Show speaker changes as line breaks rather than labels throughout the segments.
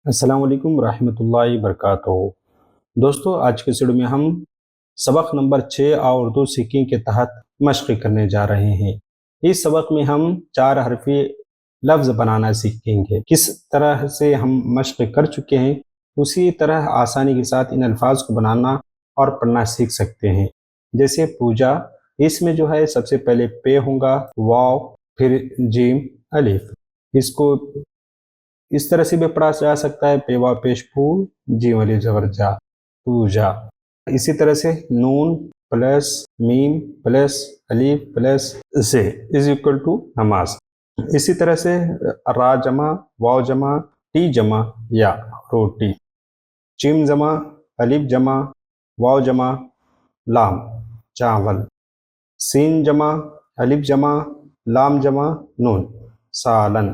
السلام علیکم ورحمۃ اللہ وبرکاتہ۔ دوستو، آج کے ویڈیو میں ہم سبق نمبر 6 اور اردو سیکھیں کے تحت مشق کرنے جا رہے ہیں۔ اس سبق میں ہم 4 حرفی لفظ بنانا سیکھیں گے۔ کس طرح سے ہم مشق کر چکے ہیں اسی طرح آسانی کے ساتھ ان الفاظ کو بنانا اور پڑھنا سیکھ سکتے ہیں۔ جیسے پوجا، اس میں جو ہے سب سے پہلے پے ہوگا، واو، پھر جیم، الف۔ اس کو اس طرح سے بھی پڑھا جا سکتا ہے، پیوا پیش پو، جیم الف زبر جا، پوجا۔ اسی طرح سے نون پلس میم پلس الف پلس سے از اکول ٹو نماز۔ اسی طرح سے را جمع، واو جمع، ٹی جمع یا روٹی، چیم جمع، الف جمع، واو جمع، لام چاول، سین جمع، الف جمع، لام جمع، نون سالن،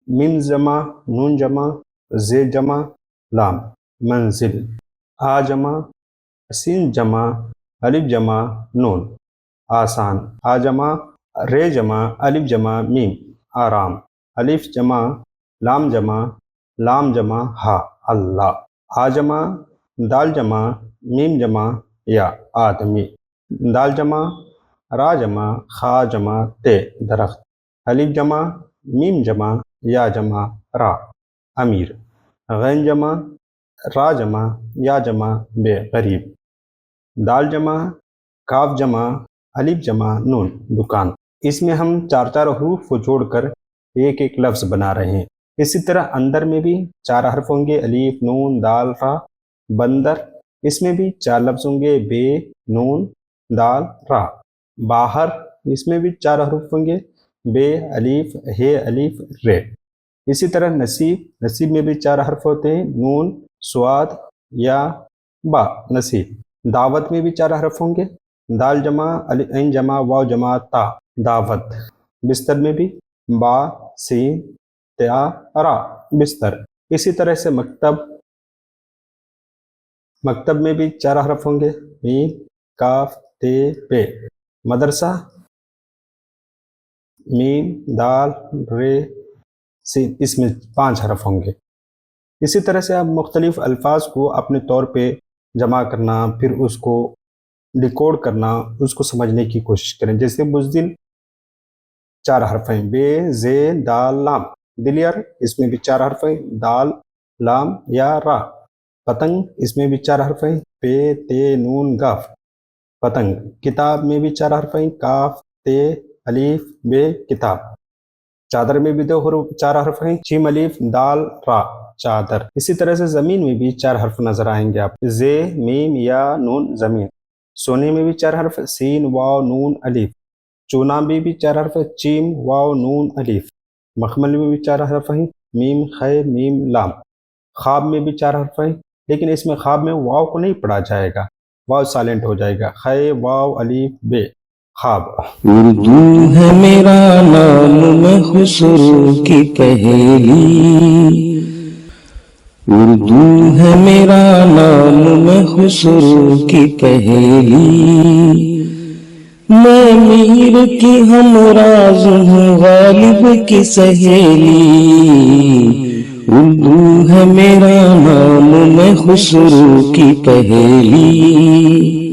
میم جمع، نون جمع، زے جمع، لام منزل، آ جمع، سین جمع، الف جمع، نون آسان، آ جمع، رے جمع، الف جمع، میم آرام، الف جمع، لام جمع، لام جمع، ہا اللہ، آ جمع، دال جمع، میم جمع یا آدمی، دال جمع، را جمع، خا جمع، تے درخت، الف جمع، میم جمع، یا جمع، را امیر، غین جمع، را جمع، یا جمع، بے غریب، دال جمع، کاف جمع، الف جمع، نون دکان۔ اس میں ہم 4 حروف کو جوڑ کر ایک ایک لفظ بنا رہے ہیں۔ اسی طرح اندر میں بھی 4 حرف ہوں گے، الف، نون، دال، را۔ بندر، اس میں بھی 4 لفظ ہوں گے، بے، نون، دال، را۔ باہر، اس میں بھی 4 حروف ہوں گے، بے، الف، ہے، الف، رے۔ اسی طرح نصیب، نصیب میں بھی 4 حرف ہوتے ہیں، نون، سواد یا با، نصیب۔ دعوت میں بھی 4 حرف ہوں گے، دال جمع، عین جمع، واو جمع، تا، دعوت۔ بستر میں بھی با، سین، تا، را، بستر۔ اسی طرح سے مکتب، مکتب میں بھی 4 حرف ہوں گے، میم، کاف، تے، پے۔ مدرسہ، میم، دال، رے، سین، اس میں 5 حرف ہوں گے۔ اسی طرح سے آپ مختلف الفاظ کو اپنے طور پہ جمع کرنا، پھر اس کو ڈیکوڈ کرنا، اس کو سمجھنے کی کوشش کریں۔ جیسے بزدل 4 حرف ہیں، بے، زے، دال، لام۔ دلیر، اس میں بھی 4 حرف ہیں، دال، لام یا را۔ پتنگ، اس میں بھی 4 حرف ہیں، پے، تے، نون، گاف، پتنگ۔ کتاب میں بھی 4 حرف ہیں، کاف، تے، الف، بے، کتاب۔ چادر میں بھی 4 حرف ہیں، چیم، الف، دال، را، چادر۔ اسی طرح سے زمین میں بھی 4 حرف نظر آئیں گے آپ، زے، میم یا نون، زمین۔ سونے میں بھی 4 حرف، سین، واو، نون، الف۔ چونا میں بھی 4 حرف، چیم، واو، نون، الف۔ مخمل میں بھی 4 حرف ہیں، میم، خے، میم، لام۔ خواب میں بھی 4 حرف ہیں، لیکن اس میں خواب میں واو کو نہیں پڑھا جائے گا، واو سائلنٹ ہو جائے گا، خے، واو، الف، بے، خواب۔
اردو ہے میرا نام، میں خسرو کی پہیلی۔ اردو ہے میرا نام، میں خسرو کی پہیلی۔ میں میر کی ہمراز ہوں، غالب کی سہیلی۔ اردو ہے میرا نام، میں خسرو کی پہیلی۔